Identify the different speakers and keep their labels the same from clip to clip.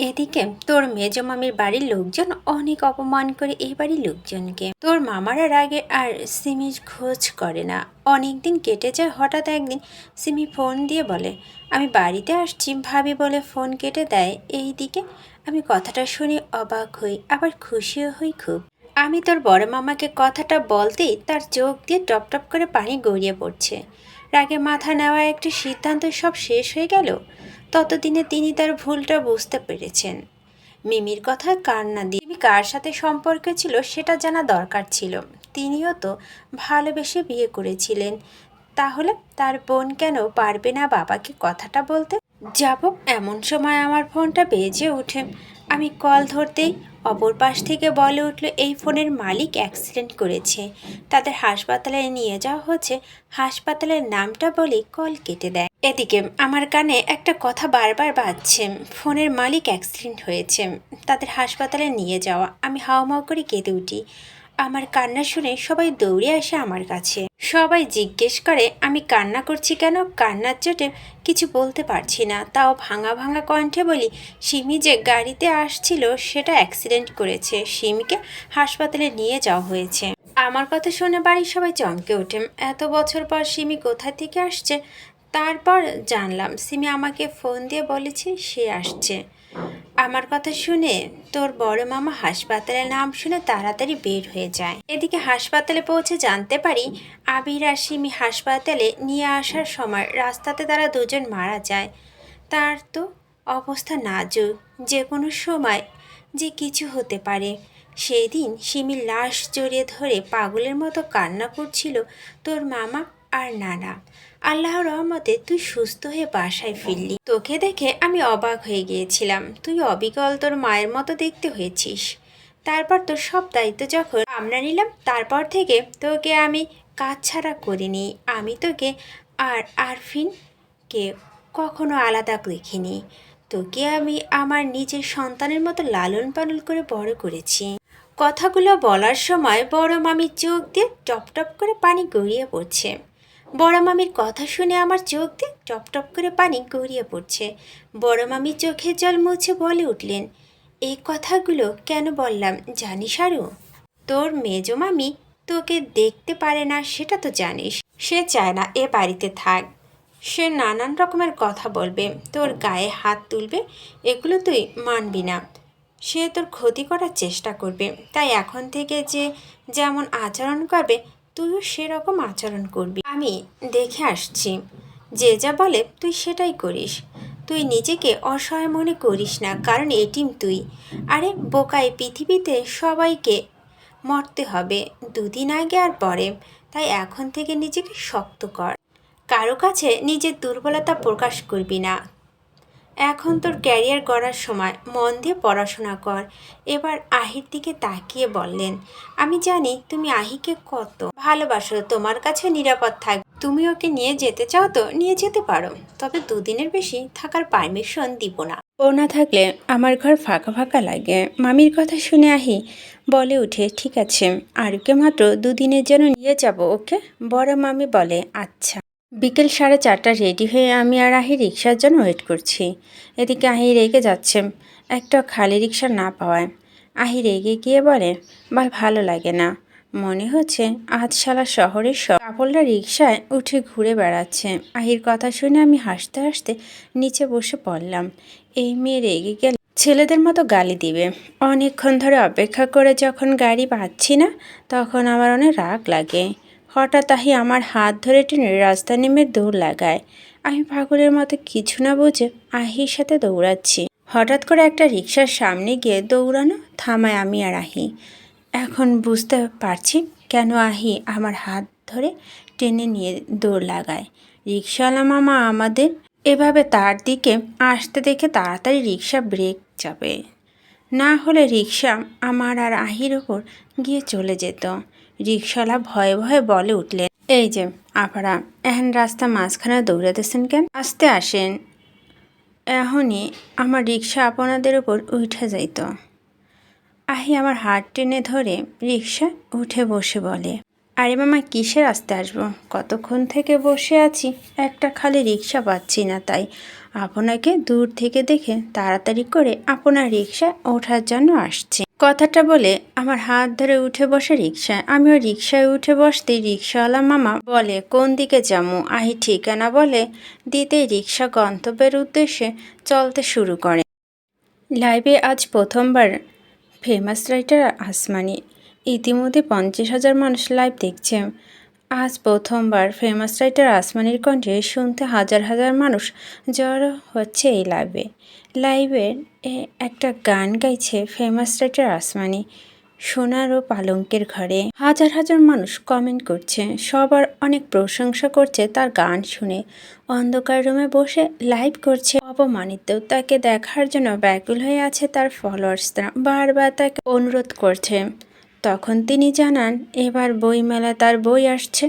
Speaker 1: এদিকে তোর মেজ মামির বাড়ির লোকজন অনেক অপমান করে এই বাড়ির লোকজনকে। তোর মামারা রাগে আর সিমির খোঁজ করে না। অনেক দিন কেটে যায়, হঠাৎ একদিন সিমি ফোন দিয়ে বলে আমি বাড়িতে আসছি। ভাবি বলে ফোন কেটে দেয়। এই দিকে আমি কথাটা শুনে অবাক হই, আবার খুশিও হই খুব। আমি তোর বড় মামাকে কথাটা বলতেই তার চোখ দিয়ে টপ টপ করে পানি গড়িয়ে পড়ছে। রাগে মাথা নেওয়া একটা সিদ্ধান্ত সব শেষ হয়ে গেল। ততদিনে তিনি তার ভুলটা বুঝতে পেরেছেন। মিমির কথা কান্না দিয়ে মিমি কার সাথে সম্পর্ক ছিল সেটা জানা দরকার ছিল। তিনিও তো ভালোবেসে বিয়ে করেছিলেন। তাহলে তার বোন কেন পারবে না বাবাকে কথাটা বলতে? যাব এমন সময় আমার ফোনটা বেজে ওঠে। আমি কল ধরতেই অপর পাশ থেকে বলে উঠল এই ফোনের মালিক অ্যাক্সিডেন্ট করেছে, তাদের হাসপাতালে নিয়ে যাওয়া হচ্ছে। হাসপাতালের নামটা বলে কল কেটে দেয়। এদিকে আমার কানে একটা কথা বারবার বাজছে, ফোনের মালিক অ্যাক্সিডেন্ট হয়েছে, তাদের হাসপাতালে নিয়ে যাওয়া। আমি হাউমাউ করে কেঁদে উঠি। আমার কান্না শুনে সবাই দৌড়ে আসে আমার কাছে। সবাই জিজ্ঞেস করে আমি কান্না করছি কেন। কান্নার চোটে কিছু বলতে পারছি না, তাও ভাঙা ভাঙা কণ্ঠে বলি সিমি যে গাড়িতে আসছিল সেটা অ্যাক্সিডেন্ট করেছে, সিমিকে হাসপাতালে নিয়ে যাওয়া হয়েছে। আমার কথা শুনে বাড়ির সবাই চমকে ওঠে। এত বছর পর সিমি কোথা থেকে আসছে। তারপর জানলাম সিমি আমাকে ফোন দিয়ে বলেছে সে আসছে। আমার কথা শুনে তোর বড় মামা হাসপাতালের নাম শুনে তাড়াতাড়ি বের হয়ে যায়। এদিকে হাসপাতালে পৌঁছে জানতে পারি আবির আর সিমি হাসপাতালে নিয়ে আসার সময় রাস্তাতে তারা দুজন মারা যায়। তার তো অবস্থা নাজুক, যে কোনো সময় যে কিছু হতে পারে। সেই দিন সিমির লাশ জড়িয়ে ধরে পাগলের মতো কান্না করছিল তোর মামা আর নানা। আল্লাহর রহমতে তুই সুস্থ হয়ে বাসায় ফিরলি। তোকে দেখে আমি অবাক হয়ে গিয়েছিলাম। তুই অবিকল তোর মায়ের মতো দেখতে হয়েছিস। তারপর তোর সব দায়িত্ব যখন আমরা নিলাম, তারপর থেকে তোকে আমি কাজ ছাড়া করিনি। আমি তোকে আর আরফিনকে কখনো আলাদা দেখিনি। তোকে আমি আমার নিজের সন্তানের মতো লালন পালন করে বড় করেছি। কথাগুলো বলার সময় বড় মামির চোখ দিয়ে টপ টপ করে পানি গড়িয়ে পড়ছে। বড় মামির কথা শুনে আমার চোখ দিয়ে টপ টপ করে পানি গড়িয়ে পড়ছে। বড় মামির চোখের জল মুছে বলে উঠলেন এই কথাগুলো কেন বললাম জানিস আরু? তোর মেজ মামি তোকে দেখতে পারে না সেটা তো জানিস। সে চায় না এ বাড়িতে থাক। সে নানান রকমের কথা বলবে, তোর গায়ে হাত তুলবে, এগুলো তুই মানবি না। সে তোর ক্ষতি করার চেষ্টা করবে। তাই এখন থেকে যে যেমন আচরণ করবে তুইও সেরকম আচরণ করবি। আমি দেখে আসছি, যে যা বলে তুই সেটাই করিস। তুই নিজেকে অসহায় মনে করিস না, কারণ এটিম তুই। আরে বোকায় পৃথিবীতে সবাইকে মরতে হবে, দুদিন আগে আর পরে। তাই এখন থেকে নিজেকে শক্ত কর, কারো কাছে নিজের দুর্বলতা প্রকাশ করবি না। এখন তোর ক্যারিয়ার গড়ার সময়, মন দিয়ে পড়াশোনা কর। এবার আহির দিকে তাকিয়ে বললেন আমি জানি তুমি আহিকে কত ভালোবাসো, তোমার কাছে নিরাপদ থাক। তুমি ওকে নিয়ে যেতে চাও তো নিয়ে যেতে পারো, তবে দুদিনের বেশি থাকার পারমিশন দিব না। ও না থাকলে আমার ঘর ফাঁকা ফাঁকা লাগে। মামির কথা শুনে আহি বলে উঠে ঠিক আছে, আরুকে মাত্র দুদিনের জন্য নিয়ে যাব ওকে। বড় মামি বলে আচ্ছা। বিকেল 4:30 রেডি হয়ে আমি আর আহি রিক্সার জন্য ওয়েট করছি। এদিকে আহি রেগে যাচ্ছে একটা খালি রিক্সা না পাওয়ায়। আহি রেগে গিয়ে বলে ভালো লাগে না, মনে হচ্ছে আজ সারা শহরের সব কাপড়রা রিক্সায় উঠে ঘুরে বেড়াচ্ছে। আহির কথা শুনে আমি হাসতে হাসতে নিচে বসে পড়লাম। এই মেয়ে রেগে গেলে ছেলেদের মতো গালি দিবে। অনেকক্ষণ ধরে অপেক্ষা করে যখন গাড়ি পাচ্ছি না তখন আমার অনেক রাগ লাগে। হঠাৎ আহি আমার হাত ধরে টেনে রাস্তা নেমে দৌড় লাগায়। আমি পাগলের মতো কিছু না বুঝে আহির সাথে দৌড়াচ্ছি। হঠাৎ করে একটা রিক্সার সামনে গিয়ে দৌড়ানো থামায় আমি আর আহি। এখন বুঝতে পারছি কেন আহি আমার হাত ধরে টেনে নিয়ে দৌড় লাগায়। রিক্সাওয়ালা মামা আমাদের এভাবে তার দিকে আসতে দেখে তাড়াতাড়ি রিক্সা ব্রেক চাপে, না হলে রিক্সা আমার আর আহির ওপর গিয়ে চলে যেত। রিক্সাওয়ালা ভয়ে ভয়ে বলে উঠলেন এই যে আপনারা এখন রাস্তা মাঝখানে দৌড়াতেছেন কেন? আসতে আসেন, এখনই আমার রিক্সা আপনাদের ওপর উঠে যাইত। আহি আমার হাত টেনে ধরে রিক্সা উঠে বসে বলে আরে মামা কিসের আসতে আসবো, কতক্ষণ থেকে বসে আছি, একটা খালি রিক্সা পাচ্ছি না, তাই আপনাকে দূর থেকে দেখে তাড়াতাড়ি করে আপনার রিক্সায় ওঠার জন্য আসছি। কথাটা বলে আমার হাত ধরে উঠে বসে রিক্সায়। আমিও রিক্সায় উঠে বসতেই রিক্সাওয়ালা মামা বলে কোন দিকে যাবো। আহি ঠিকানা বলে দিতেই রিক্সা গন্তব্যের উদ্দেশ্যে চলতে শুরু করে। লাইভে আজ প্রথমবার ফেমাস রাইটার আসমানি। ইতিমধ্যে 50,000 মানুষ লাইভ দেখছে। আজ প্রথমবার ফেমাস রাইটার আসমানির কণ্ঠে শুনতে হাজার হাজার মানুষ জড়ো হচ্ছে এই লাইভের একটা গান গাইছে ফেমাস রাইটার আসমানি, সোনার ও পালঙ্কের ঘরে। হাজার হাজার মানুষ কমেন্ট করছে, সবার অনেক প্রশংসা করছে তার গান শুনে। অন্ধকার রুমে বসে লাইভ করছে অপমানিত, তাকে দেখার জন্য ব্যাকুল হয়ে আছে তার ফলোয়ার্সরা, বারবার তাকে অনুরোধ করছে। তখন তিনি জানান এবার বইমেলায় তার বই আসছে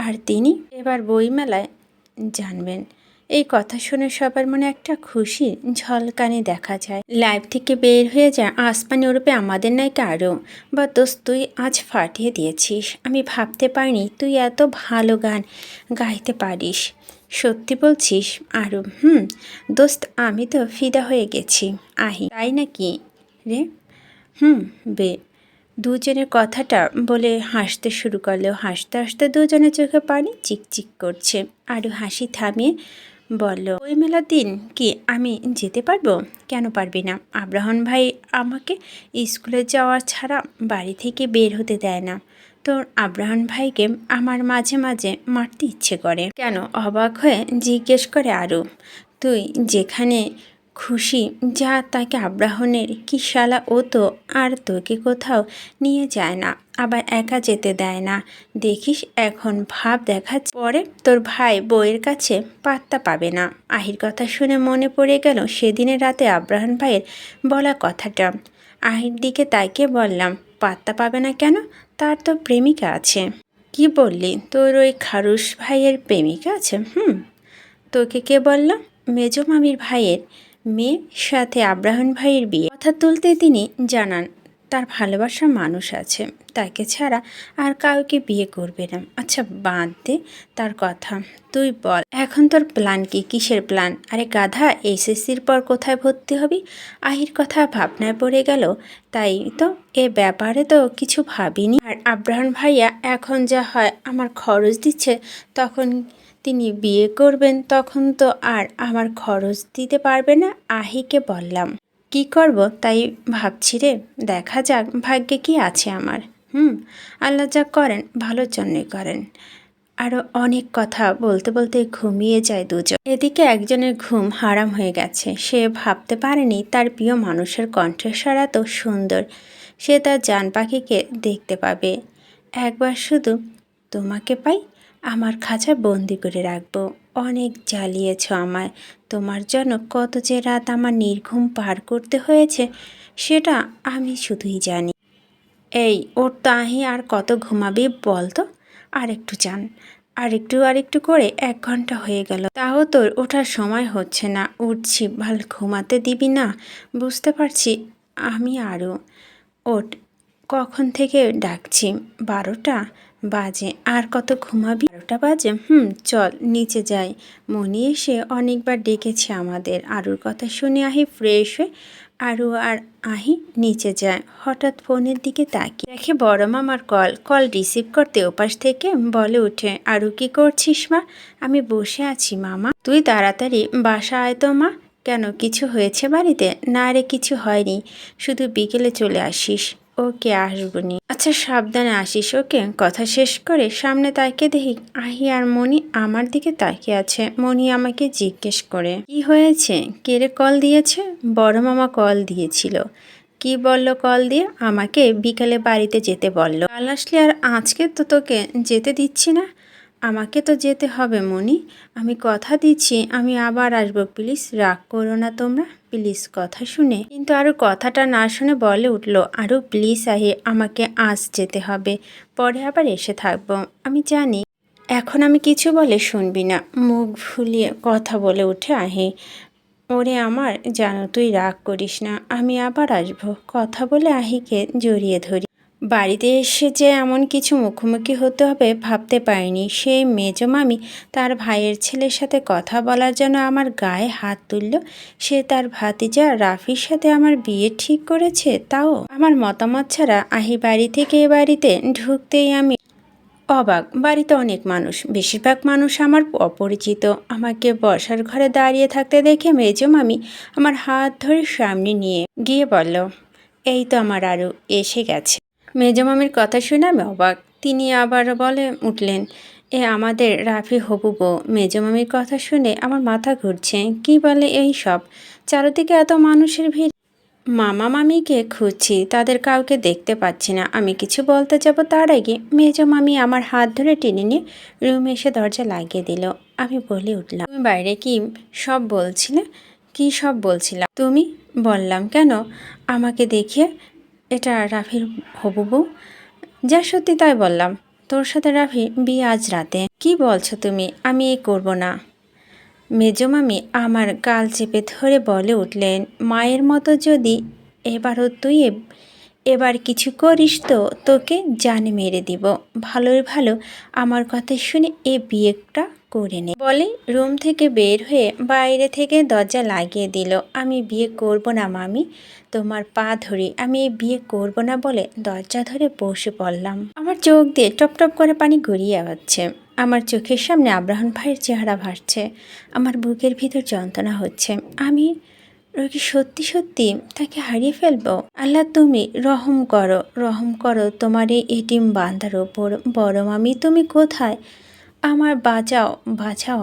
Speaker 1: আর তিনি এবার বইমেলায় জানবেন। এই কথা শুনে সবার মনে একটা খুশি ঝলকানি দেখা যায়। লাইভ থেকে বের হয়ে যায় আসমানি ওরূপে আমাদের নায়িকা আরও। বা দোস্ত তুই আজ ফাটিয়ে দিয়েছিস, আমি ভাবতে পারিনি তুই এত ভালো গান গাইতে পারিস। সত্যি বলছিস আরও? দোস্ত আমি তো ফিদা হয়ে গেছি। আহি তাই নাকি রে? বে। দুজনের কথাটা বলে হাসতে শুরু করলেও হাসতে হাসতে দুজনের চোখে পানি চিকচিক করছে। আরও হাসি থামিয়ে বলল, ওই মেলার দিন কি আমি যেতে পারবো? কেন পারবি না? আব্রাহাম ভাই আমাকে স্কুলে যাওয়া ছাড়া বাড়ি থেকে বের হতে দেয় না। তোর আব্রাহাম ভাইকে আমার মাঝে মাঝে মারতে ইচ্ছে করে। কেন? অবাক হয়ে জিজ্ঞেস করে আরও। তুই যেখানে খুশি যা, তাকে আব্রাহনের কি শালা, ও তো আর তোকে কোথাও নিয়ে যায় না, আবার একা যেতে দেয় না। দেখিস এখন ভাব দেখাচ্ছে, পরে তোর ভাই বউয়ের কাছে পাত্তা পাবে না। আহির কথা শুনে মনে পড়ে গেল সেদিনের রাতে আব্রাহাম ভাইয়ের বলা কথাটা। আহির দিকে তাইকে বললাম, পাত্তা পাবে না কেন? তার তো প্রেমিকা আছে। কি বললি? তোর ওই খারুস ভাইয়ের প্রেমিকা আছে? তোকে কে বললাম? মেজো মামির ভাইয়ের মেয়ের সাথে আব্রাহাম ভাইয়ের বিয়ে। কথা তুলতে তিনি জানান তার ভালোবাসার মানুষ আছে, তাকে ছাড়া আর কাউকে বিয়ে করবে না। আচ্ছা বাদ দে তার কথা, তুই বল এখন তোর প্ল্যান কি? কিসের প্ল্যান? আরে গাধা, এসএসসির পর কোথায় ভর্তি হবি? আহির কথা ভাবনায় পড়ে গেল। তাই তো এ ব্যাপারে তো কিছু ভাবিনি। আর আব্রাহাম ভাইয়া এখন যা হয় আমার খরচ দিচ্ছে, তখন তিনি বিয়ে করবেন, তখন তো আর আমার খরচ দিতে পারবে না। আহিকে বললাম, কি করব তাই ভাবছি রে, দেখা যাক ভাগ্যে কি আছে আমার। আল্লাহ যা করেন ভালোর জন্যই করেন। আরও অনেক কথা বলতে বলতে ঘুমিয়ে যায় দুজন। এদিকে একজনের ঘুম হারাম হয়ে গেছে। সে ভাবতে পারেনি তার প্রিয় মানুষের কণ্ঠস্বর এত সুন্দর, সে তার জান পাখিকে দেখতে পাবে। একবার শুধু তোমাকে পাই, আমার খাঁচায় বন্দি করে রাখবো। অনেক জ্বালিয়েছ আমায়, তোমার জন্য কত যে রাত আমার নির্ঘুম পার করতে হয়েছে সেটা আমি শুধুই জানি। এই ওর তাহি আর কত ঘুমাবি বল তো? আরেকটু চান, আরেকটু করে 1 ঘন্টা হয়ে গেল, তাও তোর ওঠার সময় হচ্ছে না। উঠছি, ভাল ঘুমাতে দিবি না? বুঝতে পারছি আমি আরও। ওঠ, কখন থেকে ডাকছি? 12টা বাজে। আর কত ঘুমাবি? 12টা বাজে? চল নিচে যাই। মনি এসে অনেকবার ডেকেছে আমাদের। আরুর কথা শুনে আহি ফ্রেশ হয়ে আরু আর আহি নিচে যায়। হঠাৎ ফোনের দিকে তাকিয়ে দেখে বড় মামার কল রিসিভ করতে ওপাশ থেকে বলে উঠে, আরু কি করছিস মা? আমি বসে আছি মামা। তুই তাড়াতাড়ি বাসা আয় তো মা। কেন, কিছু হয়েছে বাড়িতে? না রে কিছু হয়নি, শুধু বিকেলে চলে আসিস। ওকে আসবনি। আচ্ছা সাবধানে আসিস ওকে। কথা শেষ করে সামনে তাকিয়ে দেখি আহি আর মনি আমার দিকে তাকিয়ে আছে। মনি আমাকে জিজ্ঞেস করে, কি হয়েছে? কে রে কল দিয়েছে? বড় মামা কল দিয়েছিল। কি বলল কল দিয়ে? আমাকে বিকালে বাড়িতে যেতে বলল। কাল আসলে আর আজকে তো তোকে যেতে দিচ্ছি না। আমাকে তো যেতে হবে মনি, আমি কথা দিচ্ছি আমি আবার আসবো, প্লিজ রাগ করো না তোমরা, প্লিজ। কথা শুনে কিন্তু আরও কথাটা না শুনে বলে উঠল, আরও প্লিজ আহি, আমাকে আজ যেতে হবে, পরে আবার এসে থাকবো। আমি জানি এখন আমি কিছু বলে শুনবি না। মুখ ফুলিয়ে কথা বলে উঠে আহি। ওরে আমার জানো, তুই রাগ করিস না, আমি আবার আসবো। কথা বলে আহিকে জড়িয়ে ধরি। বাড়িতে এসে যে এমন কিছু মুখোমুখি হতে হবে ভাবতে পারিনি। সেই মেজো মামি তার ভাইয়ের ছেলের সাথে কথা বলার জন্য আমার গায়ে হাত তুলল। সে তার ভাতিজা রাফির সাথে আমার বিয়ে ঠিক করেছে, তাও আমার মতামত ছাড়া। আহি বাড়ি থেকে এ বাড়িতে ঢুকতেই আমি অবাক। বাড়িতে অনেক মানুষ, বেশিরভাগ মানুষ আমার অপরিচিত। আমাকে বসার ঘরে দাঁড়িয়ে থাকতে দেখে মেজো মামি আমার হাত ধরে সামনে নিয়ে গিয়ে বলল, এই তো আমার আরও এসে গেছে। মেজো মামির কথা শুনে আমি অবাক। তিনি আবার বলে উঠলেন, এ আমাদের রাফি হবু বউ। মেজো মামির কথা শুনে আমার মাথা ঘুরছে। কি বলে এই সব? চারিদিকে এত মানুষের ভিড়, মামা মামিকে খুঁজছি, তাদের কাউকে দেখতে পাচ্ছি না। আমি কিছু বলতে যাব তার আগে মেজো মামি আমার হাত ধরে টেনে নিয়ে রুমে এসে দরজা লাগিয়ে দিল। আমি বলে উঠলাম, তুমি বাইরে কি সব বলছিলে? কি সব বলছিলাম? তুমি? বললাম কেন? আমাকে দেখিয়ে এটা রাফির হবু বউ। যা সত্যি তাই বললাম। তোর সাথে রাফি বিয়ে আজ রাতে। কি বলছো তুমি? আমি এই করবো না। মেজো মামি আমার গাল চেপে ধরে বলে উঠলেন, মায়ের মতো যদি এবারও তুই এবার কিছু করিস তো তোকে জানে মেরে দিব। ভালোই ভালো আমার কথা শুনে এ বিয়েটা করে নে। বলে রুম থেকে বের হয়ে বাইরে থেকে দরজা লাগিয়ে দিল। আমি বিয়ে করব না মামি, তোমার পা ধরি। আমি এই বিয়ে করব না বলে দরজা ধরে বসে পড়লাম। আমার চোখ দিয়ে টপ টপ করে পানি গড়িয়ে যাচ্ছে। আমার চোখের সামনে আব্রাহাম ভাইয়ের চেহারা ভাসছে। আমার বুকের ভিতর যন্ত্রণা হচ্ছে। আমি কি সত্যি সত্যি তাকে হারিয়ে ফেলবো? আল্লাহ তুমি রহম করো তোমার এই এটিম বান্দার ওপর। বড় মামি তুমি কোথায়? আমার বাঁচাও, বাঁচাও।